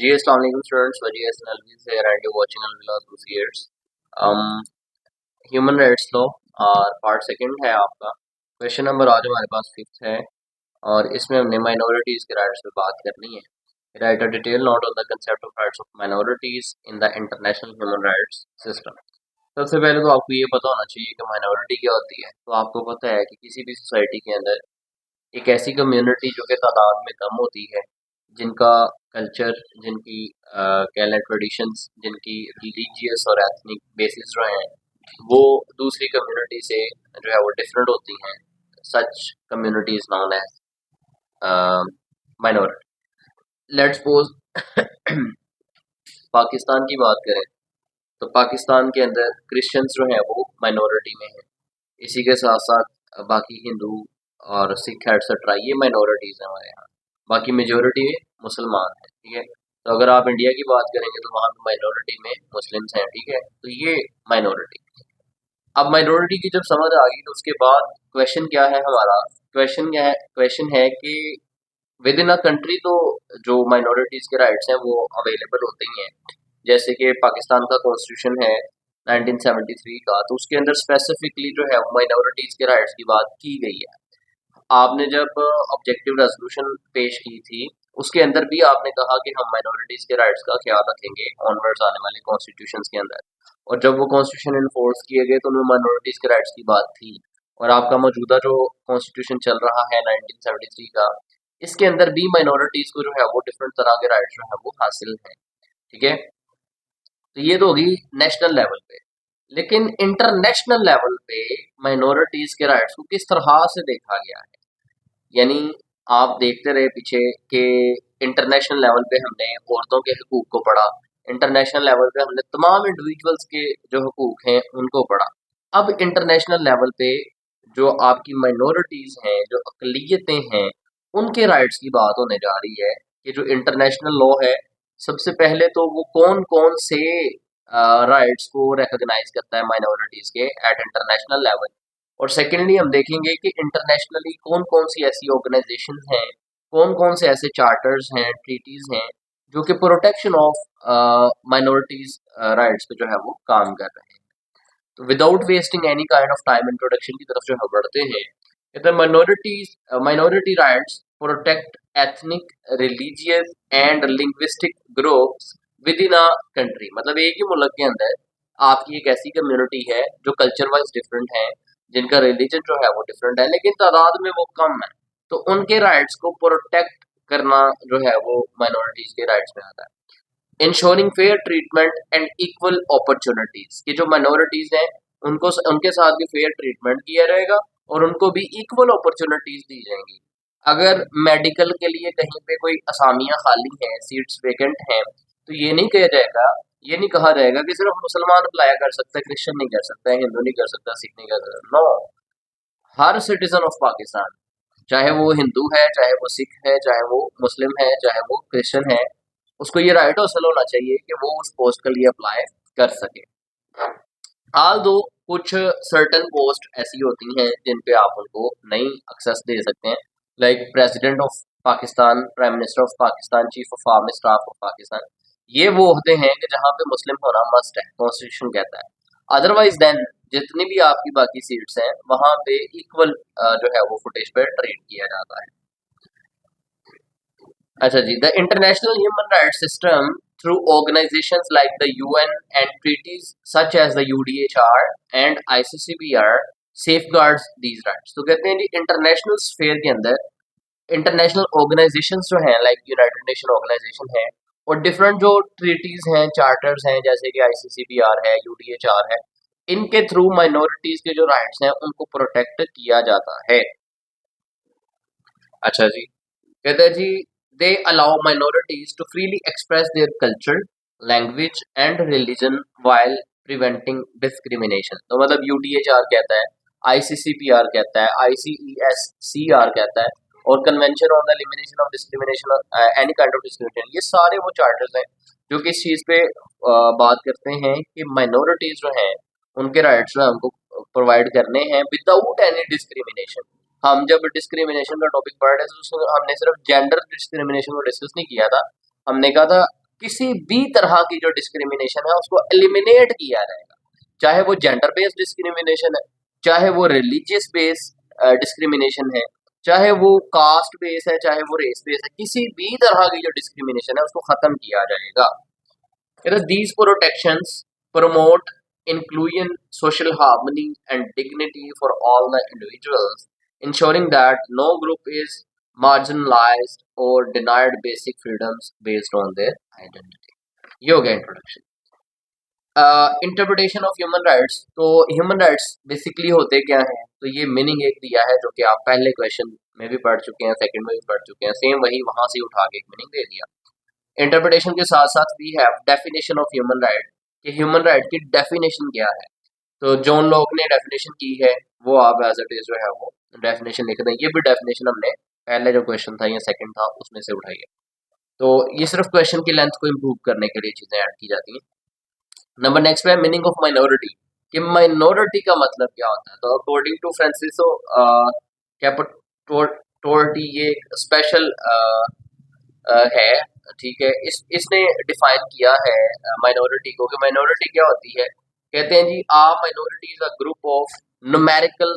जी अस्सलाम वालेकुम students, Wajih Alvi's here and you're watching Alvila Associates. Human rights law और part second है आपका। क्वेश्चन नंबर आज हमारे पास फिफ्थ है और इसमें हमने माइनॉरिटीज़ के राइट्स पे बात करनी है। Right a detail note on the concept of rights of minorities in the international human rights system. सबसे पहले तो आपको ये पता होना चाहिए कि माइनॉरिटी क्या होती है। तो आपको पता है कि किसी भी सोसाइटी के अंदर एक ऐसी कम्युनिटी जो कि तादाद में कम होती है, जिनका कल्चर, जिनकी कह लें ट्रेडिशंस, जिनकी रिलीजियस और एथनिक बेसिस जो हैं वो दूसरी कम्युनिटी से जो है वो डिफरेंट होती हैं। Such community is known as minority. Let's suppose Pakistan की बात करें तो पाकिस्तान के अंदर क्रिश्चियंस जो हैं वो माइनॉरिटी में हैं। इसी के साथ साथ बाकी हिंदू और सिख एटसेट्रा ये माइनॉरिटीज़ हैं हमारे यहाँ। बाकी मेजोरिटी मुसलमान हैं, ठीक है। तो अगर आप इंडिया की बात करेंगे तो वहाँ पे माइनॉरिटी में मुस्लिम्स हैं, ठीक है। तो ये माइनॉरिटी। अब माइनॉरिटी की जब समझ आ गई तो उसके बाद क्वेश्चन क्या है हमारा, क्वेश्चन है कि विद इन अ कंट्री तो जो माइनॉरिटीज़ के राइट्स हैं वो अवेलेबल होते ही हैं। जैसे कि पाकिस्तान का कॉन्स्टिट्यूशन है 1973 का, तो उसके अंदर स्पेसिफिकली जो है माइनॉरिटीज़ के राइट्स की बात की गई है। आपने जब ऑब्जेक्टिव रेजोल्यूशन पेश की थी उसके अंदर भी आपने कहा कि हम माइनॉरिटीज़ के राइट्स का ख्याल रखेंगे ऑनवर्ड्स आने वाले कॉन्स्टिट्यूशंस के अंदर। और जब वो कॉन्स्टिट्यूशन इन्फोर्स किए गए तो उनमें माइनॉरिटीज़ के राइट्स की बात थी। और आपका मौजूदा जो कॉन्स्टिट्यूशन चल रहा है 1973 का, इसके अंदर भी माइनॉरिटीज़ को जो है वो डिफरेंट तरह के राइट्स जो है वो हासिल हैं, ठीक है। तो ये तो होगी नेशनल लेवल पे। लेकिन इंटरनेशनल लेवल पे माइनॉरिटीज़ के राइट्स को किस तरह से देखा गया है, यानी आप देखते रहे पीछे कि इंटरनेशनल लेवल पे हमने औरतों के हकूक़ को पढ़ा, इंटरनेशनल लेवल पे हमने तमाम इंडिविजुअल्स के जो हकूक़ हैं उनको पढ़ा। अब इंटरनेशनल लेवल पे जो आपकी माइनॉरिटीज़ हैं, जो अक़लियतें हैं, उनके राइट्स की बात होने जा रही है कि जो इंटरनेशनल लॉ है, सबसे पहले तो वो कौन-कौन से राइट्स को रिकॉग्नाइज़ करता है माइनॉरिटीज़ के एट इंटरनेशनल लेवल। और सेकेंडली हम देखेंगे कि इंटरनेशनली कौन-कौन सी ऐसी ऑर्गेनाइजेशंस हैं, कौन-कौन से ऐसे चार्टर्स हैं, ट्रीटीज़ हैं, जो कि प्रोटेक्शन ऑफ माइनॉरिटीज़ राइट्स पे जो है वो काम कर रहे हैं। तो without wasting any kind of time introduction की तरफ जो है बढ़ते हैं। Minority rights protect ethnic, religious and linguistic groups with in a country. मतलब एक ही मुल्क के अंदर आपकी एक ऐसी कम्युनिटी है जो कल्चर वाइज डिफरेंट है, जिनका रिलीजन जो है वो डिफरेंट है, लेकिन तादाद में वो कम है। तो उनके राइट्स को प्रोटेक्ट करना जो है वो माइनॉरिटीज के राइट्स में आता है। Ensuring fair treatment and equal opportunities, कि जो माइनॉरिटीज हैं उनको उनके साथ भी फेयर ट्रीटमेंट किया जाएगा और उनको भी इक्वल अपॉर्चुनिटीज दी जाएंगी। अगर मेडिकल के लिए कहीं पे कोई असामियां खाली हैं, सीट्स वेकेंट हैं, तो ये नहीं किया जाएगा, ये नहीं कहा जाएगा कि सिर्फ मुसलमान अप्लाई कर सकता है, क्रिश्चियन नहीं कर सकता है, हिंदू नहीं कर सकता, सिख नहीं कर सकता। नो, हर सिटीजन ऑफ पाकिस्तान, चाहे वो हिंदू है, चाहे वो सिख है, चाहे वो मुस्लिम है, चाहे वो क्रिश्चियन है, उसको ये राइट हासिल होना चाहिए कि वो उस पोस्ट के लिए अप्लाई कर सके। हाल दो कुछ सर्टन पोस्ट ऐसी होती हैं जिन पे आप उनको नहीं एक्सेस दे सकते हैं, like president of Pakistan, prime minister of Pakistan, chief of army staff of Pakistan. ये वो होते हैं कि जहाँ पे मुस्लिम होना मस्ट है, कॉन्स्टिट्यूशन कहता है। अदरवाइज देन जितनी भी आपकी बाकी सीट्स हैं वहाँ पे इक्वल जो है वो फुटेज पे ट्रीट किया जाता है। अच्छा जी, the international human rights system through organizations like the UN and treaties such as the UDHR and ICCPR safeguards these rights। तो कहते हैं जी इंटरनेशनल स्फेयर के अंदर इंटरनेशनल ऑर्गेनाइजेशंस जो हैं, लाइक यूनाइटेड नेशन ऑर्गेनाइजेशन है, और डिफरेंट जो ट्रीटीज हैं, चार्टर्स हैं, जैसे कि ICCPR है, UDHR है, इनके थ्रू माइनॉरिटीज के जो राइट्स हैं उनको प्रोटेक्ट किया जाता है। अच्छा जी, कहते हैं जी they allow minorities to freely express their culture, language and religion while preventing discrimination। तो मतलब UDHR कहता है, ICCPR कहता है, ICESCR कहता है, और convention on the elimination of discrimination, any kind of discrimination, ये सारे वो चार्टर्स हैं जो कि इस चीज़ पे बात करते हैं कि माइनॉरिटीज़ जो हैं उनके राइट्स जो है हमको प्रोवाइड करने हैं विदाउट एनी डिस्क्रिमिनेशन। हम जब डिस्क्रिमिनेशन का टॉपिक पढ़ रहे थे तो उसमें हमने सिर्फ जेंडर डिस्क्रिमिनेशन को डिस्कस नहीं किया था, हमने कहा था किसी भी तरह की जो डिस्क्रिमिनेशन है उसको एलिमिनेट किया जाएगा, चाहे वो जेंडर बेस्ड डिस्क्रिमिनेशन है, चाहे वो रिलीजियस बेस्ड डिस्क्रिमिनेशन है, चाहे वो कास्ट बेस है, चाहे वो रेस बेस है, किसी भी तरह की जो डिस्क्रिमिनेशन है उसको खत्म किया जाएगा। These protections promote inclusion, social harmony, and dignity for all the individuals, ensuring that no group is marginalized or denied basic freedoms based on their identity. ये हो गया introduction. Interpretation of human rights. तो human rights basically होते क्या हैं, तो ये meaning एक दिया है जो कि आप पहले क्वेश्चन में भी पढ़ चुके हैं, सेकंड में भी पढ़ चुके हैं, सेम वही वहां से उठा के एक मीनिंग दे दिया। इंटरप्रिटेशन के साथ साथ we have definition of human right, कि ह्यूमन राइट की डेफिनेशन क्या है। तो जॉन लॉक ने डेफिनेशन की है वो आप एज इट इज जो है वो डेफिनेशन लिख दें। ये भी डेफिनेशन हमने पहले जो क्वेश्चन था या सेकंड था उसमें से उठाई है। तो ये सिर्फ क्वेश्चन की लेंथ को इम्प्रूव करने के लिए चीजें ऐड की जाती हैं। नंबर नेक्स्ट पे मीनिंग ऑफ माइनॉरिटी, कि माइनॉरिटी का मतलब क्या होता है। तो अकॉर्डिंग टू फ्रांसिसो कैपोटोर्टी, ये स्पेशल है, ठीक है। इसने डिफाइन किया है माइनॉरिटी को, कि माइनॉरिटी क्या होती है। कहते हैं जी minority is a group of numerical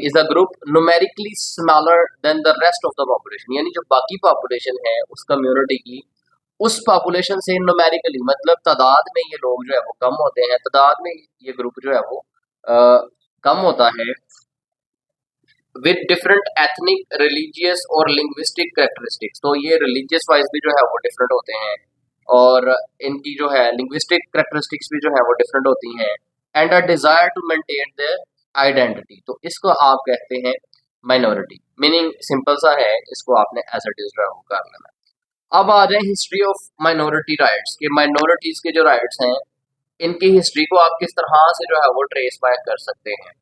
is a group numerically smaller than the rest of the population, यानी जो बाकी पॉपुलेशन है उस कम्युनिटी की, उस पॉपुलेशन से न्यूमेरिकली मतलब तादाद में ये लोग जो है वो कम होते हैं, तादाद में ये ग्रुप जो है वो कम होता है, विद डिफरेंट एथनिक, रिलीजियस और लिंग्विस्टिक कैरेक्टरिस्टिक्स। तो ये रिलीजियस वाइज भी जो है वो डिफरेंट होते हैं, और इनकी जो है लिंग्विस्टिक कैरेक्टरिस्टिक्स भी जो है वो डिफरेंट होती हैं, and a desire to maintain their identity. तो इसको आप कहते हैं माइनॉरिटी। मीनिंग सिंपल सा है, इसको आपने एज इट इज जो है वो कर लेना। अब आ जाए हिस्ट्री ऑफ माइनॉरिटी राइट्स, के माइनॉरिटीज के जो राइट्स हैं इनकी हिस्ट्री को आप किस तरह से जो है वो ट्रेस बैक कर सकते हैं।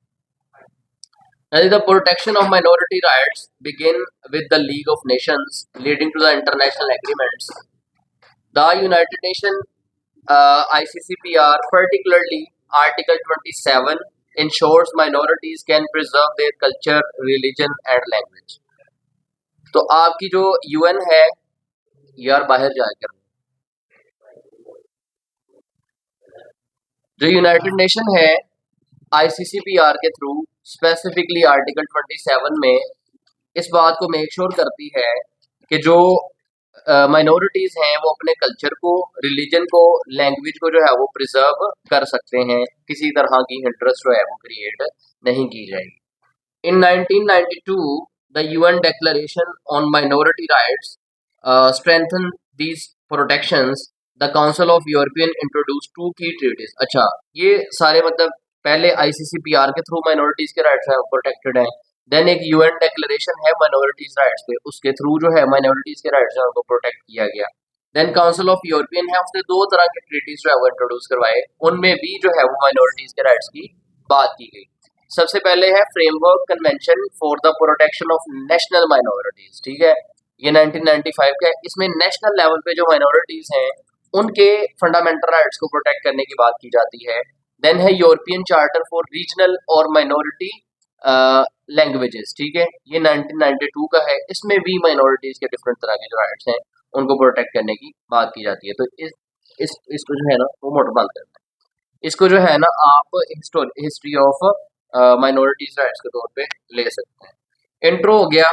The protection of minority rights begin with the League of Nations, leading to the international agreements. The United Nations ICCPR, particularly Article 27, ensures minorities can preserve their culture, religion and language. तो आपकी जो UN है, यार बाहर जाकर, जो United nation है ICCPR के थ्रू स्पेसिफिकली आर्टिकल 27 में इस बात को मेक श्योर करती है कि जो माइनॉरिटीज हैं वो अपने कल्चर को, रिलीजन को, लैंग्वेज को जो है वो प्रिजर्व कर सकते हैं, किसी तरह की इंटरेस्ट जो है वो क्रिएट नहीं की जाएगी। इन 1992 the UN Declaration on Minority Rights strengthen these protections. The council of European introduce 2 की ट्रीटीज। अच्छा, ये सारे मतलब पहले ICCPR के थ्रू माइनॉरिटीज के राइट्स हैं प्रोटेक्टेड हैं, देन एक UN डिक्लेरेशन है माइनॉरिटीज राइट्स पे, उसके थ्रू जो है माइनॉरिटीज के राइट्स हैं उनको प्रोटेक्ट किया गया। देन काउंसिल ऑफ यूरोपियन है, उसने 2 तरह के ट्रीटीज जो है वो इंट्रोड्यूस करवाए, उनमें भी जो है वो माइनॉरिटीज के राइट्स की बात की गई। सबसे पहले है framework convention for the protection of national minorities, ठीक है, ये 1995 का है। इसमें नेशनल लेवल पे जो माइनॉरिटीज हैं उनके फंडामेंटल राइट्स को प्रोटेक्ट करने की बात की जाती है। देन है यूरोपियन चार्टर फॉर रीजनल और माइनॉरिटी लैंग्वेजेस, ठीक है, ये 1992 का है। इसमें भी माइनॉरिटीज के डिफरेंट तरह के जो राइट्स हैं उनको प्रोटेक्ट करने की बात की जाती है। तो इसको जो है ना वो मोटर बंद करना है, इसको जो है ना आप हिस्ट्री ऑफ माइनॉरिटीज राइट्स के तौर पे ले सकते हैं। इंट्रो हो गया,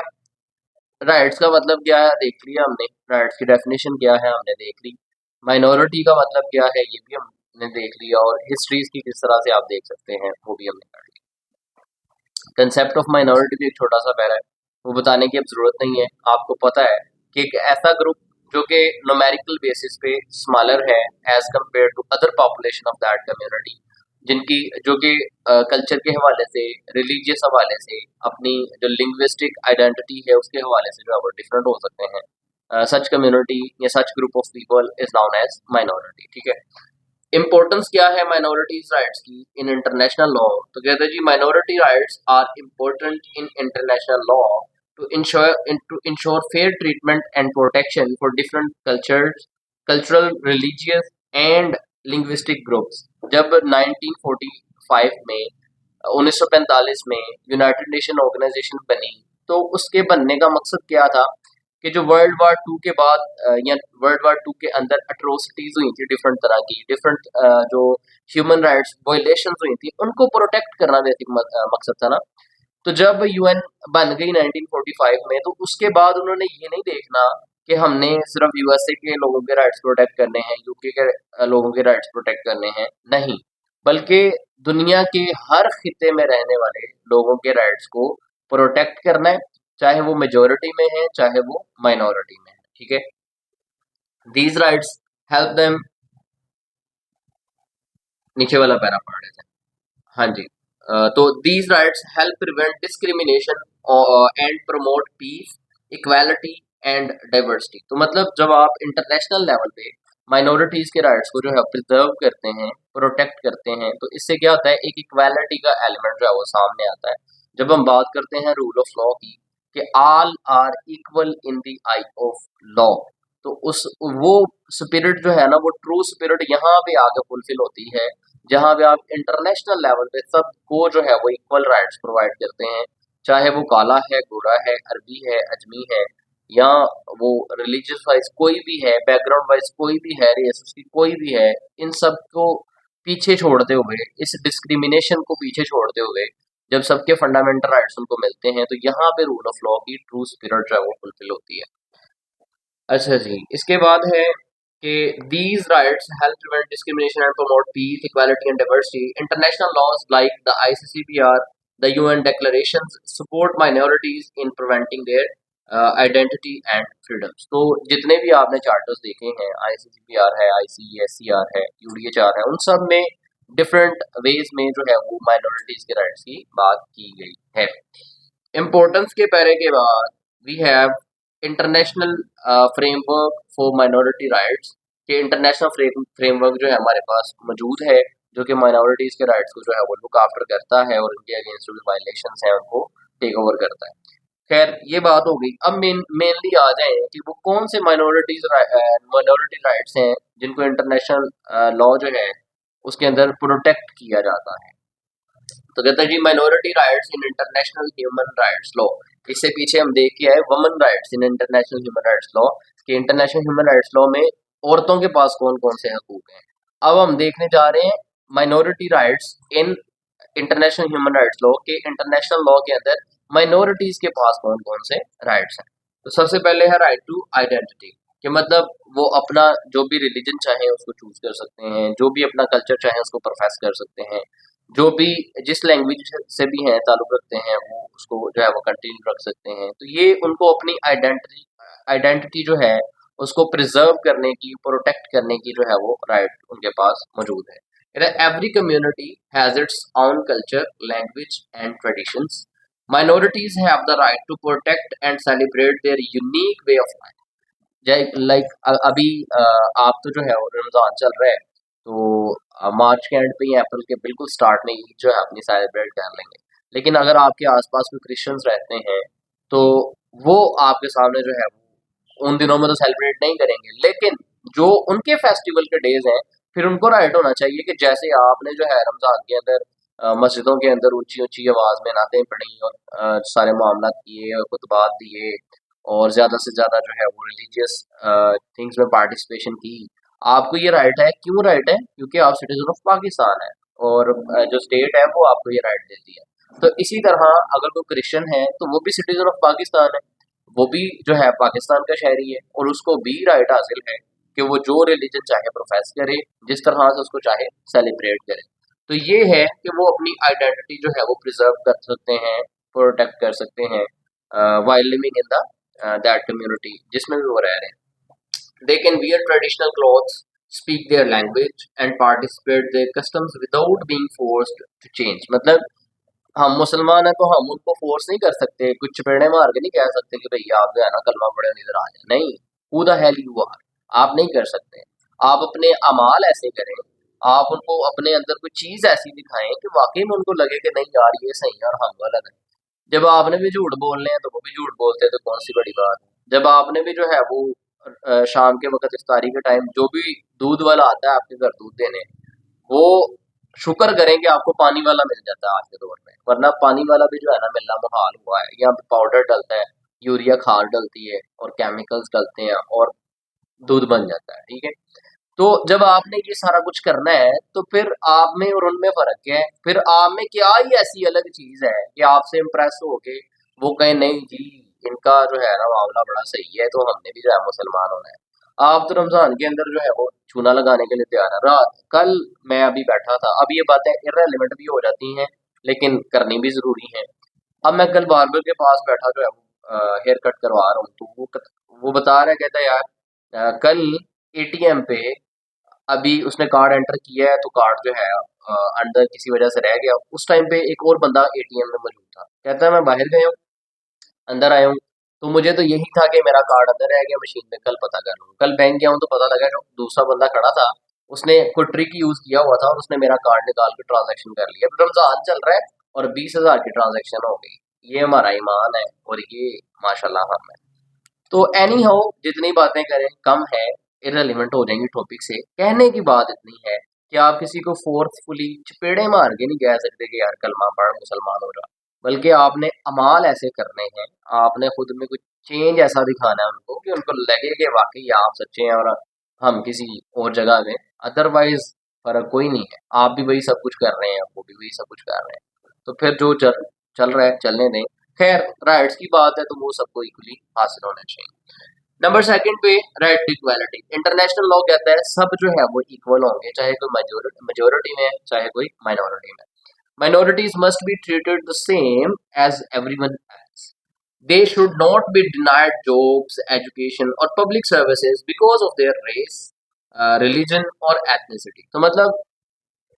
राइट्स का मतलब क्या है देख लिया हमने, राइट्स की डेफिनेशन क्या है हमने देख ली, माइनॉरिटी का मतलब क्या है ये भी हमने देख लिया, और हिस्ट्रीज की किस तरह से आप देख सकते हैं वो भी हमने कर लिया। कंसेप्ट ऑफ माइनॉरिटी भी एक छोटा सा पैरा है, वो बताने की अब जरूरत नहीं है, आपको पता है कि एक ऐसा ग्रुप जो कि न्यूमेरिकल बेसिस पे स्मॉलर है as compare to other population of that community, जिनकी जो कि कल्चर के हवाले से, रिलीजियस हवाले से, अपनी जो लिंग्विस्टिक आइडेंटिटी है उसके हवाले से जो है वो डिफरेंट हो सकते हैं। सच कम्युनिटी या such group of people is known as minority, ठीक है। इम्पोर्टेंस क्या है माइनॉरिटीज राइट्स की इन इंटरनेशनल लॉ, तो कहते हैं जी minority rights are important in international law to ensure fair treatment and protection for different cultural, religious and linguistic groups. जब 1945 में 1945 में यूनाइटेड नेशन ऑर्गेनाइजेशन बनी, तो उसके बनने का मकसद क्या था कि जो वर्ल्ड वार 2 के बाद या वर्ल्ड वार 2 के अंदर अट्रोसिटीज हुई थी डिफरेंट तरह की, डिफरेंट जो ह्यूमन राइट्स वायलेशंस हुई थी, उनको प्रोटेक्ट करना बेसिक मकसद था ना। तो जब यूएन बन गई 1945 में, तो उसके बाद उन्होंने ये नहीं देखना कि हमने सिर्फ यूएसए के लोगों के राइट्स प्रोटेक्ट करने हैं, यूके के लोगों के राइट्स प्रोटेक्ट करने हैं, नहीं, बल्कि दुनिया के हर खिते में रहने वाले लोगों के राइट्स को प्रोटेक्ट करना है, चाहे वो मेजोरिटी में है चाहे वो माइनॉरिटी में है। ठीक है, दीज राइट्स हेल्प देम, नीचे वाला पैरा पढ़ लेते हैं। हाँ जी, तो these rights help prevent discrimination and promote peace, equality and diversity. तो मतलब जब आप इंटरनेशनल लेवल पे माइनॉरिटीज के राइट्स को जो है प्रिजर्व करते हैं, प्रोटेक्ट करते हैं, तो इससे क्या होता है, एक इक्वालिटी का एलिमेंट जो है वो सामने आता है। जब हम बात करते हैं रूल ऑफ लॉ की, कि all are equal in the eye of law, तो उस वो स्पिरिट जो है ना, वो ट्रू स्पिरिट यहाँ पे आगे फुलफिल होती है, जहाँ पे आप इंटरनेशनल लेवल पे सबको जो है वो इक्वल राइट्स प्रोवाइड करते हैं, चाहे वो काला है, गोरा है, अरबी है, अजमी है, या वो रिलीजियस वाइज कोई भी है, बैकग्राउंड वाइज कोई भी है, रेस उसकी कोई भी है, इन सब को पीछे छोड़ते हुए, इस डिस्क्रिमिनेशन को पीछे छोड़ते हुए, जब सबके फंडामेंटल राइट्स उनको मिलते हैं, तो यहाँ पे रूल ऑफ लॉ की ट्रू स्पिरिट जो है वो फुलफिल होती है। अच्छा जी, इसके बाद है कि these rights help prevent discrimination and promote peace, equality and diversity. International laws like the ICCPR, the UN declarations support minorities in preventing their identity and freedoms. तो जितने भी आपने चार्टर्स देखे हैं, ICCPR है, ICESCR है, UDHR है, उन सब में डिफरेंट वेज में जो है वो माइनॉरिटीज के राइट्स की बात की गई है। इम्पोर्टेंस के पैरे के बाद we have international framework for minority rights, के इंटरनेशनल फ्रेमवर्क जो है हमारे पास मौजूद है, जो कि माइनॉरिटीज के राइट्स को जो है वो लुक आफ्टर करता है और उनके अगेंस्ट जो भी वायलेशंस हैं उनको टेक ओवर करता है। खैर, ये बात हो गई। अब मेनली आ जाए कि वो कौन से माइनॉरिटी राइट्स हैं जिनको इंटरनेशनल लॉ जो है उसके अंदर प्रोटेक्ट किया जाता है। तो कहता है जी, minority rights in international human rights law. इससे पीछे हम देख के आए women rights in international human rights law, कि इंटरनेशनल ह्यूमन राइट्स लॉ में औरतों के पास कौन कौन से हकूक हैं। अब हम देखने जा रहे हैं minority rights in international human rights law, के इंटरनेशनल लॉ के अंदर माइनॉरिटीज के पास कौन कौन से राइट्स हैं। तो सबसे पहले है राइट टू आइडेंटिटी, कि मतलब वो अपना जो भी रिलीजन चाहे उसको चूज कर सकते हैं, जो भी अपना कल्चर चाहे उसको प्रोफेस कर सकते हैं, जो भी जिस लैंग्वेज से भी हैं ताल्लुक रखते हैं वो उसको जो है वो कंटिन्यू रख सकते हैं। तो ये उनको अपनी आइडेंटिटी जो है उसको प्रिजर्व करने की, प्रोटेक्ट करने की जो है वो राइट उनके पास मौजूद है। Every community has its own culture, language and traditions. Minorities have the right to protect and celebrate their unique way of life. Like अभी आप तो जो है वो रमजान चल रहा है, तो मार्च के एंड पे या अप्रैल के बिल्कुल स्टार्ट में ईद जो है अपनी सेलिब्रेट कर लेंगे। लेकिन अगर आपके आसपास कोई क्रिश्चियंस रहते हैं, तो वो आपके सामने जो है वो उन दिनों में तो सेलिब्रेट नहीं करेंगे, लेकिन जो उनके फेस्टिवल के डेज हैं, फिर उनको राइट होना चाहिए कि जैसे आपने जो है रमजान के अंदर मस्जिदों के अंदर ऊंची ऊंची आवाज में नातें पढ़ी और सारे मामला किए और खुतबात दिए और ज़्यादा से ज़्यादा जो है वो रिलीजियस थिंग्स में पार्टिसिपेशन की, आपको ये राइट है। क्यों राइट है? क्योंकि आप सिटीजन ऑफ पाकिस्तान है और जो स्टेट है वो आपको ये राइट देती है। तो इसी तरह अगर कोई क्रिश्चियन है तो वो भी सिटीजन ऑफ पाकिस्तान है, वो भी जो है पाकिस्तान का शहरी है और उसको भी राइट हासिल है कि वो जो रिलीजन चाहे प्रोफेस करे, जिस तरह से उसको चाहे सेलिब्रेट करे। तो ये है कि वो अपनी आइडेंटिटी जो है वो प्रिजर्व कर सकते हैं, प्रोटेक्ट कर सकते हैं while living in the that community जिसमें भी वो रह रहे हैं। They can wear traditional clothes, speak their language and participate their customs without being forced to change. मतलब हम मुसलमान हैं तो हम उनको फोर्स नहीं कर सकते, कुछ चपेड़े मार के नहीं कह सकते कि भैया आप जो है ना कलमा पढ़े और इधर आ जाए, नहीं, who the hell you are, आप नहीं कर सकते। आप अपने अमाल ऐसे करें, आप उनको अपने अंदर कोई चीज ऐसी दिखाएं कि वाकई में उनको लगे कि नहीं यार ये सही है और हम गलत है। जब आपने भी झूठ बोलने हैं तो वो भी झूठ बोलते हैं, तो कौन सी बड़ी बात है। जब आपने भी जो है वो शाम के वक्त इफ्तारी के टाइम जो भी दूध वाला आता है आपके घर दूध देने, वो शुक्र करें कि आपको पानी वाला मिल जाता है आज के दौर में, वरना पानी वाला भी जो है ना मिलना मुहाल हुआ है। यहाँ पे पाउडर डलता है, यूरिया खाद डलती है और केमिकल्स डलते हैं और दूध बन जाता है, ठीक है। तो जब आपने ये सारा कुछ करना है तो फिर आप में और उनमें फर्क क्या है? फिर आप में क्या ही ऐसी अलग चीज है कि आपसे इम्प्रेस होके वो कहे नहीं जी, इनका जो है ना मामला बड़ा सही है, तो हमने भी जो है मुसलमान होना है। आप तो रमजान के अंदर जो है वो चूना लगाने के लिए तैयार है। रात कल मैं अभी बैठा था, अब ये बातें इररेलेवेंट भी हो जाती हैं लेकिन करनी भी जरूरी है। अब मैं कल बार्बर के पास बैठा जो है वो हेयर कट करवा रहा हूँ, तो वो बता रहा है, कहता है यार कल एटीएम पे अभी उसने कार्ड एंटर किया है तो कार्ड जो है अंदर किसी वजह से रह गया। उस टाइम पे एक और बंदा एटीएम में मौजूद था, कहता है मैं बाहर गया हूँ, अंदर आया हूँ, तो मुझे तो यही था कि मेरा कार्ड अंदर रह गया मशीन में, कल पता कर लूँ। कल बैंक गया हूँ तो पता लगा जो दूसरा बंदा खड़ा था उसने कोई ट्रिक यूज किया हुआ था और उसने मेरा कार्ड निकाल के ट्रांजैक्शन कर लिया। अब रमजान चल रहा है और 20,000 की ट्रांजैक्शन हो गई। ये हमारा ईमान है और ये माशाल्लाह हम है। तो एनी हाउ जितनी बातें करें कम है, इररिलेवेंट हो जाएंगी टॉपिक से। कहने की बात इतनी है कि आप किसी को फोर्सफुली चपेड़े मार के नहीं कह सकते कि यार कलमा पढ़ मुसलमान हो जा, बल्कि आपने अमाल ऐसे करने हैं, आपने खुद में कुछ चेंज ऐसा दिखाना है उनको कि उनको लगे कि वाकई आप सच्चे हैं और हम किसी और जगह में। अदरवाइज फर्क कोई नहीं है, आप भी वही सब कुछ कर रहे हैं, वो भी वही सब कुछ कर रहे हैं, तो फिर जो चल रहा है चलने दें। खैर राइट्स की बात है तो वो सबको इक्वली हासिल होना चाहिए। नंबर सेकंड पे right to equality. International law कहता है सब जो है वो इक्वल होंगे, चाहे कोई मेजोरिटी में है चाहे कोई माइनॉरिटी में। Minorities must be treated the same as everyone else. They should not be denied jobs, education और public services because of their race, religion और एथनिसिटी। तो मतलब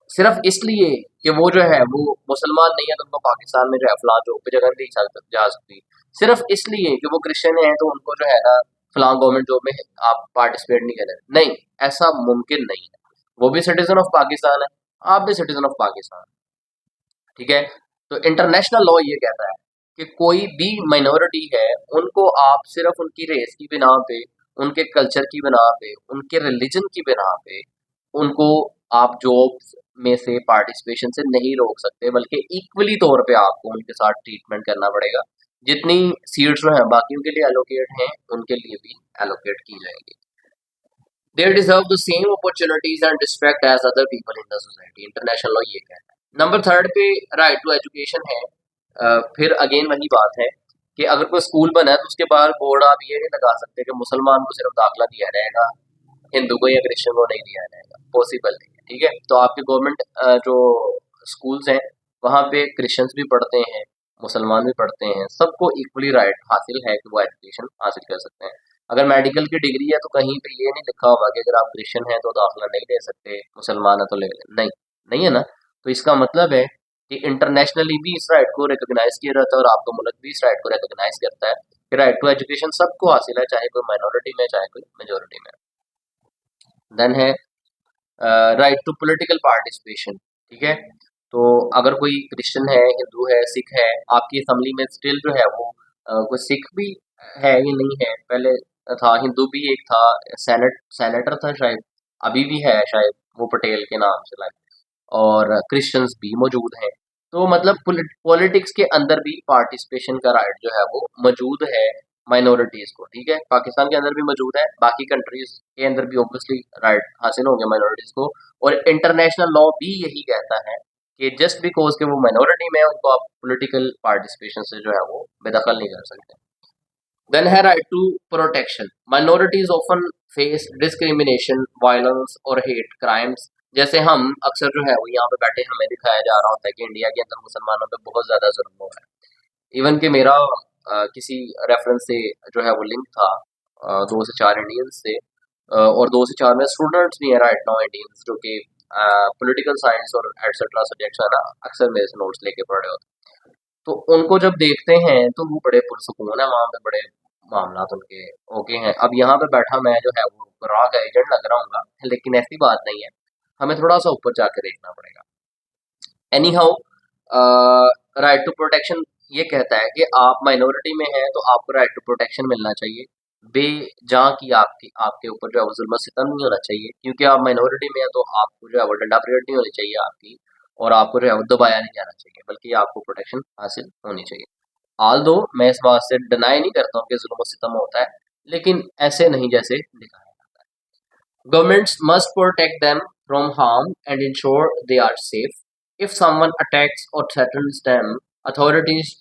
सिर्फ इसलिए कि वो जो है वो मुसलमान नहीं है तो उनको पाकिस्तान में जो है फलां जॉब पे जगह नहीं जा सकती, सिर्फ इसलिए कि वो क्रिश्चियन है तो उनको जो है ना फलां गवर्नमेंट जॉब में आप पार्टिसिपेट नहीं करें, नहीं, ऐसा मुमकिन नहीं है। वो भी सिटीजन ऑफ पाकिस्तान है, आप भी सिटीजन ऑफ पाकिस्तान, ठीक है। तो इंटरनेशनल लॉ ये कहता है कि कोई भी माइनॉरिटी है उनको आप सिर्फ उनकी रेस की बिना पे, उनके कल्चर की बिना पे, उनके रिलीजन की बिना पे उनको आप जॉब्स में से पार्टिसिपेशन से नहीं रोक सकते, बल्कि इक्वली तौर पे आपको उनके साथ ट्रीटमेंट करना पड़ेगा। जितनी सीट्स जो हैं बाकियों के लिए एलोकेट हैं उनके लिए भी एलोकेट की जाएंगी। They deserve the same opportunities and respect as other people in the society. International law ये कहता है। नंबर थर्ड पे राइट टू एजुकेशन है। फिर अगेन वही बात है कि अगर कोई स्कूल बना है तो उसके बाहर बोर्ड आप ये नहीं लगा सकते कि मुसलमान को सिर्फ दाखिला दिया जाएगा, हिंदू को या क्रिश्चियन को नहीं दिया जाएगा, पॉसिबल नहीं है, ठीक है। तो आपके गवर्नमेंट जो स्कूल्स हैं वहाँ पे क्रिश्चियंस भी पढ़ते हैं, मुसलमान भी पढ़ते हैं, सबको इक्वली राइट हासिल है कि वो एजुकेशन हासिल कर सकते हैं। अगर मेडिकल की डिग्री है तो कहीं पे ये नहीं लिखा होगा कि अगर आप क्रिश्चियन हैं तो दाखिला नहीं ले सकते, मुसलमान है तो ले लें, नहीं, नहीं है ना। तो इसका मतलब है कि इंटरनेशनली भी इस राइट को रिकॉग्नाइज किया जाता है और आपका मुल्क भी इस राइट को रिकॉग्नाइज करता है कि राइट टू एजुकेशन सबको हासिल है, चाहे कोई माइनॉरिटी में चाहे कोई मेजोरिटी में। देन है राइट टू पॉलिटिकल पार्टिसिपेशन, ठीक है। तो अगर कोई क्रिश्चियन है, हिंदू है, सिख है, आपकी असम्बली में स्टिल जो है वो कोई सिख भी है या नहीं है, पहले था हिंदू भी एक था, सेनेटर था शायद, अभी भी है शायद, वो पटेल के नाम से लाइक, और क्रिश्चियंस भी मौजूद हैं। तो मतलब पॉलिटिक्स के अंदर भी पार्टिसिपेशन का राइट जो है वो मौजूद है माइनॉरिटीज को, ठीक है। पाकिस्तान के अंदर भी मौजूद है, बाकी कंट्रीज के अंदर भी ऑब्वियसली राइट हासिल होंगे माइनॉरिटीज को। और इंटरनेशनल लॉ भी यही कहता है कि जस्ट बिकॉज के वो माइनॉरिटी में है उनको आप पॉलिटिकल पार्टिसिपेशन से जो है वो बेदखल नहीं कर सकते। देन है right to protection. Minorities often face discrimination, violence और हेट क्राइम्स। जैसे हम अक्सर जो है वो यहाँ पे बैठे हमें दिखाया जा रहा होता है कि इंडिया के अंदर मुसलमानों पे बहुत ज्यादा जुल्म हो रहा है। इवन कि मेरा किसी रेफरेंस से जो है वो लिंक था 2 से 4 इंडियंस से, और 2 से 4 में स्टूडेंट्स भी हैं राइट नाउ इंडियंस जो कि पॉलिटिकल साइंस और एटसेट्रा सब्जेक्ट्स है ना, अक्सर मेरे से नोट्स लेके पढ़े होते हैं। तो उनको जब देखते हैं तो वो बड़े पुरसकून है, वहाँ पे बड़े मामला उनके ओके हैं। अब यहाँ पे बैठा मैं जो है वो रॉ का एजेंट लग रहा हूँ, लेकिन ऐसी बात नहीं है, हमें थोड़ा सा ऊपर जाकर देखना पड़ेगा। Anyhow right to protection ये कहता है कि आप माइनॉरिटी में हैं तो आपको राइट टू प्रोटेक्शन मिलना चाहिए, बेजहाँ की आपकी आपके ऊपर जो है वो जुल्म सितम नहीं होना चाहिए, क्योंकि आप माइनॉरिटी में हैं तो आपको जो है वो डंडा परेड नहीं होनी चाहिए आपकी, और आपको जो है वो दबाया नहीं जाना चाहिए, बल्कि आपको प्रोटेक्शन हासिल होनी चाहिए। ऑल दो मैं इस बात से डिनाई नहीं करता हूँ कि जुल्म सितम होता है, लेकिन ऐसे नहीं जैसे दिखाया जाता है। Governments must protect them from harm and ensure they are safe. If someone attacks और threatens them, authorities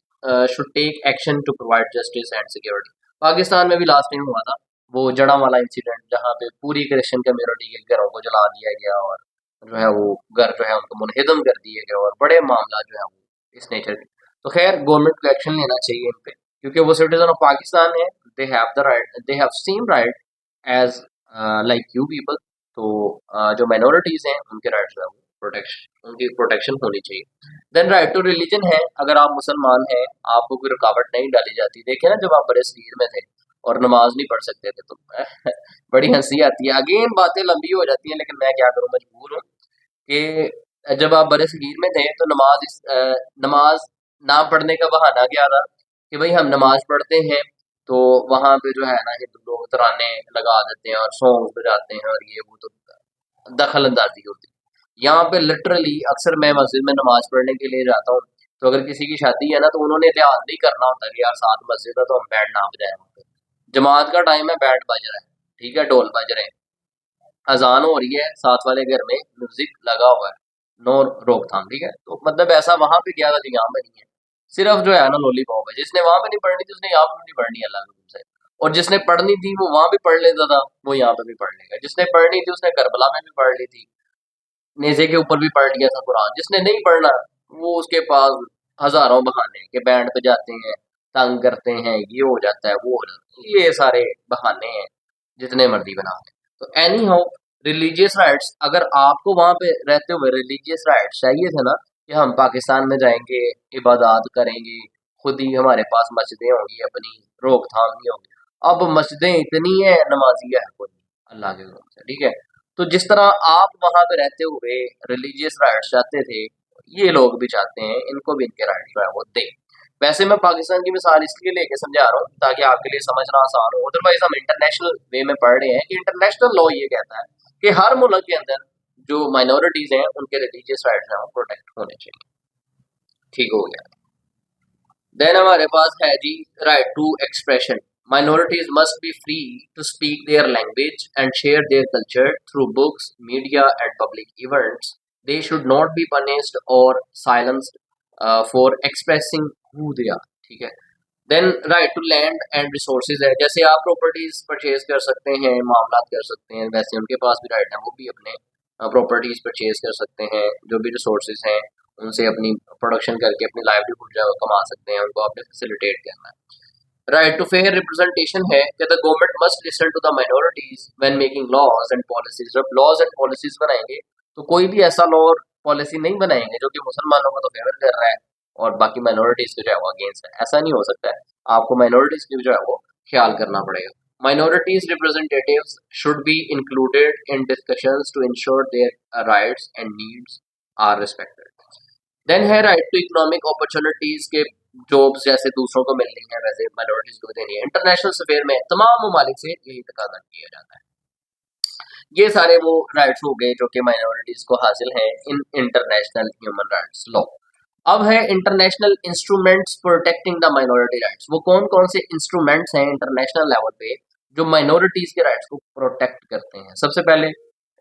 should take action to provide justice and security. Pakistan में भी लास्ट टाइम हुआ था वो जड़ा वाला इंसिडेंट, जहाँ पे पूरी क्रिश्चियन कम्युनिटी के घरों को जला दिया गया और जो है वो घर जो है उनको मुनहदम कर दिए गए, और बड़े मामला जो है वो इस नेचर के। तो खैर गवर्नमेंट को एक्शन लेना चाहिए इन पे, क्योंकि वो सिटीजन ऑफ पाकिस्तान है। They have the right, they have same right as like you people. तो जो माइनॉरिटीज हैं उनके राइट्स जो है वो प्रोटेक्शन, उनकी प्रोटेक्शन होनी चाहिए। देन राइट टू रिलीजन है, अगर आप मुसलमान हैं आपको कोई रुकावट नहीं डाली जाती। देखिए ना जब आप बड़े शरीर में थे और नमाज नहीं पढ़ सकते थे तो बड़ी हंसी आती है। अगेन बातें लंबी हो जाती हैं, लेकिन मैं क्या करूं, मजबूर हूँ कि जब आप बड़े शरीर में थे तो नमाज ना पढ़ने का बहाना क्या था कि भाई हम नमाज पढ़ते हैं, तो वहां पे जो है ना हिंदू लोग तराने लगा देते हैं और सॉन्ग बजाते हैं और ये वो, तो दखल अंदाजी होती है। यहाँ पे लिटरली अक्सर मैं मस्जिद में नमाज पढ़ने के लिए जाता हूँ, तो अगर किसी की शादी है ना तो उन्होंने लिहाज नहीं करना होता कि यार साथ मस्जिद है तो हम बैंड ना बजाएं वहाँ पे। जमात का टाइम है, बैंड बज रहा है, ठीक है, ढोल बज रहे हैं, अजान हो रही है, साथ वाले घर में म्यूजिक लगा हुआ है, नो रोकथाम, ठीक है। तो मतलब ऐसा वहां पे किया था जो यहाँ पे नहीं है। सिर्फ जो है ना लॉलीपॉप है, जिसने वहां पे नहीं पढ़नी थी उसने यहाँ पे भी नहीं पढ़नी, अल्लाह के हुक्म से। और जिसने पढ़नी थी वो वहां भी पढ़ लेता था, वो यहाँ पे भी पढ़ लेगा। जिसने पढ़नी थी उसने करबला में भी पढ़ ली थी, नेज़े के ऊपर भी पढ़ लिया था कुरान। जिसने नहीं पढ़ना वो उसके पास हजारों बहाने कि बैंड बजाते हैं, तंग करते हैं, ये हो जाता है, वो हो जाता है, ये सारे बहाने हैं जितने मर्जी बना लें। तो एनी हाउ रिलीजियस राइट्स, अगर आपको वहां पे रहते हुए रिलीजियस राइट्स चाहिए थे ना कि हम पाकिस्तान में जाएंगे, इबादत करेंगे, खुद ही हमारे पास मस्जिदें होंगी, अपनी रोकथाम नहीं होगी। अब मस्जिदें इतनी है, नमाजी है कोई नहीं, अल्लाह के हुक्म से, ठीक है। तो जिस तरह आप वहां पे रहते हुए रिलीजियस राइट्स चाहते थे, ये लोग भी चाहते हैं इनको भी इनके राइट्स जो है वो दे। वैसे मैं पाकिस्तान की मिसाल इसलिए लेके समझा रहा हूँ ताकि आपके लिए समझना आसान हो। अदरवाइज हम इंटरनेशनल वे में पढ़ रहे हैं कि इंटरनेशनल लॉ ये कहता है कि हर मुल्क के अंदर जो माइनॉरिटीज हैं उनके रिलीजियस राइट्स हैं वो प्रोटेक्ट होने चाहिए। ठीक हो गया। देन हमारे पास है जी right to expression. Minorities must be free to speak their language and share their culture through books, media, and public events. They should not be punished or silenced for expressing who they are. ठीक है। Then right to land and resources है, जैसे आप properties purchase कर सकते हैं, मामला कर सकते हैं, वैसे उनके पास भी राइट है, वो भी अपने प्रॉपर्टीज परचेज कर सकते हैं। जो भी रिसोर्सेज हैं उनसे अपनी प्रोडक्शन करके अपनी लाइवलीहुड जो है वो कमा सकते हैं, उनको आपने फैसिलिटेट करना है। राइट टू फेयर रिप्रेजेंटेशन है कि the government must listen to the minorities when making laws and policies. जब लॉज एंड पॉलिसीज बनाएंगे तो कोई भी ऐसा लॉ और पॉलिसी नहीं बनाएंगे जो कि मुसलमानों को तो फेवर कर रहा है और बाकी माइनॉरिटीज के जो है वो अगेंस्ट है। ऐसा नहीं हो सकता है, आपको माइनॉरिटीज की भी जो है वो ख्याल करना पड़ेगा। Minorities representatives should be included in discussions to ensure their rights and needs are respected. Then है राइट टू इकोनॉमिक अपॉर्चुनिटीज के जॉब्स जैसे दूसरों को मिल रही है वैसे माइनॉरिटीज को भी देनी है। इंटरनेशनल स्फेयर में तमाम ममालिक से यही तकाजा किया जाता है। ये सारे वो राइट्स हो गए जो कि माइनॉरिटीज को हासिल हैं इन इंटरनेशनल ह्यूमन राइट्स लॉ। अब है international instruments protecting the minority rights. वो कौन कौन से इंस्ट्रूमेंट्स हैं इंटरनेशनल लेवल पे जो माइनॉरिटीज के राइट्स को प्रोटेक्ट करते हैं। सबसे पहले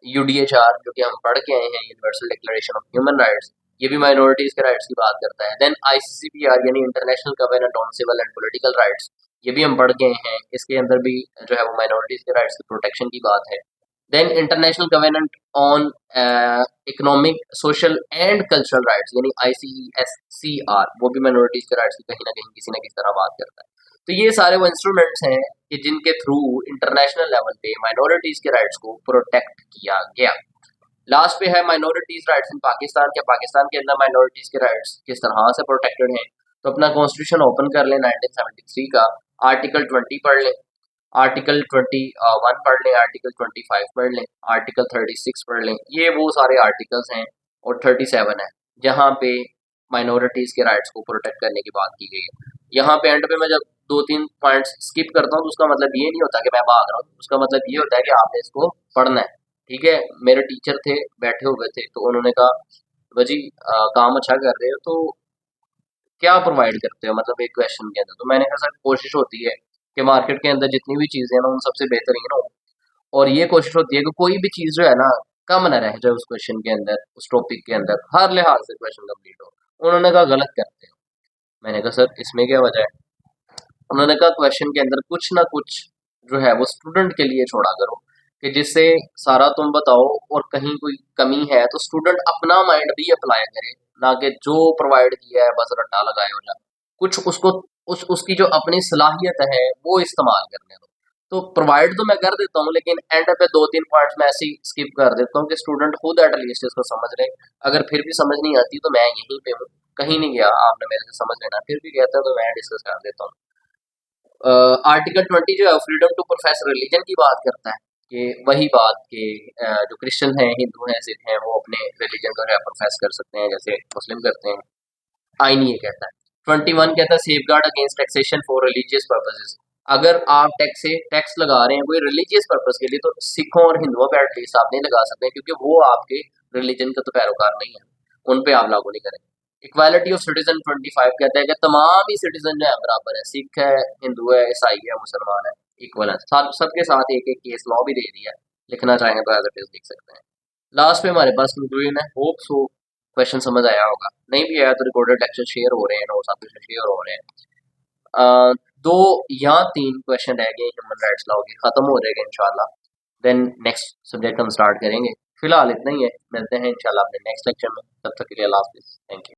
यूडीएचआर जो कि हम पढ़ के आए हैं, universal declaration of human rights, ये भी माइनॉरिटीज के राइट्स की बात करता है। देन आईसीसीपीआर यानी international covenant on civil and political rights, ये भी हम पढ़ के आए हैं, इसके अंदर भी जो है वो माइनॉरिटीज के राइट्स की प्रोटेक्शन की बात है। Then international covenant on economic social and cultural rights यानी ICESCR, वो भी माइनॉरिटीज के राइट्स की कहीं ना कहीं किसी न किसी तरह बात करता है। तो ये सारे वो इंस्ट्रूमेंट्स हैं कि जिनके थ्रू इंटरनेशनल लेवल पे माइनॉरिटीज के राइट्स को प्रोटेक्ट किया गया। लास्ट पे है माइनॉरिटीज राइट्स इन पाकिस्तान के। पाकिस्तान के अंदर माइनॉरिटीज के राइट्स किस तरह से प्रोटेक्टेड हैं, तो अपना कॉन्स्टिट्यूशन ओपन कर लें 1973 का, आर्टिकल 20 पढ़ लें, आर्टिकल 21 पढ़ लें, आर्टिकल 25 पढ़ लें, आर्टिकल 36 पढ़ लें। ये वो सारे आर्टिकल्स हैं और 37 है जहाँ पे माइनॉरिटीज के राइट्स को प्रोटेक्ट करने की बात की गई है। यहाँ पे एंड पे मैं जब 2-3 पॉइंट्स स्किप करता हूँ तो उसका मतलब ये नहीं होता कि मैं भाग रहा हूँ, उसका मतलब ये होता है कि आपने इसको पढ़ना है। ठीक है, मेरे टीचर थे बैठे हुए थे तो उन्होंने कहा वजी काम अच्छा कर रहे हो तो क्या प्रोवाइड करते हो मतलब एक क्वेश्चन के अंदर। तो मैंने कहा सर कोशिश होती है कि मार्केट के अंदर जितनी भी चीज़ें हैं ना उन सबसे बेहतरीन हो, और ये कोशिश होती है कि कोई भी चीज़ जो है ना कम ना रह जाए उस क्वेश्चन के अंदर, उस टॉपिक के अंदर, हर लिहाज से क्वेश्चन कंप्लीट हो। उन्होंने कहा गलत करते हो। मैंने कहा सर इसमें क्या वजह है। उन्होंने कहा क्वेश्चन के अंदर कुछ ना कुछ जो है वो स्टूडेंट के लिए छोड़ा करो, कि जिससे सारा तुम बताओ और कहीं कोई कमी है तो स्टूडेंट अपना माइंड भी अप्लाई करे, ना कि जो प्रोवाइड किया है बस रट्टा लगाए हो जाए। कुछ उसको उसकी जो अपनी सलाहियत है वो इस्तेमाल करने दो। तो प्रोवाइड तो मैं कर देता हूँ, लेकिन एंड पे दो तीन पॉइंट्स मैं ऐसे ही स्किप कर देता हूँ कि स्टूडेंट खुद एटलीस्ट इसको समझ ले। अगर फिर भी समझ नहीं आती तो मैं यहीं पे हूँ, कहीं नहीं गया, आपने मेरे से समझ लेना। फिर भी कहता है तो मैं डिस्कस कर देता हूँ। आर्टिकल 20 जो है फ्रीडम टू प्रोफेस रिलीजन की बात करता है, कि वही बात कि जो क्रिश्चियन हैं, हिंदू हैं, सिख हैं, वो अपने रिलीजन को जो है प्रोफेस कर सकते हैं जैसे मुस्लिम करते हैं। आईन ये कहता है। 21 कहता है safe guard against taxation for religious purposes. अगर आप टैक्स लगा रहे हैं कोई रिलीजियस पर्पस के लिए तो सिखों और हिंदुओं पे एटलीस्ट आप नहीं लगा सकते, क्योंकि वो आपके रिलीजन का तो पैरोकार नहीं है, उन पे आप लागू नहीं करें। इक्वालिटी ऑफ सिटीजन 25 कहता है कि तमाम ही सिटीजन जो है बराबर है, सिख है, हिंदू है, ईसाई है, मुसलमान है, इक्वल है। सबके साथ एक एक केस लॉ भी दे दिया है, लिखना चाहेंगे तो एज इट इज लिख सकते हैं। लास्ट में हमारे पास कंक्लूजन है। होप सो क्वेश्चन समझ आया होगा, नहीं भी आया तो रिकॉर्डेड लेक्चर शेयर हो रहे हैं, नोट्स आपके शेयर हो रहे हैं। दो या तीन क्वेश्चन रह गए ह्यूमन राइट्स लॉ के, खत्म हो जाएगा इंशाल्लाह। देन नेक्स्ट सब्जेक्ट हम स्टार्ट करेंगे। फिलहाल इतना ही है, मिलते हैं इंशाल्लाह अपने नेक्स्ट लेक्चर में। तब तक के लिए अल्लाह हाफिज़, थैंक यू।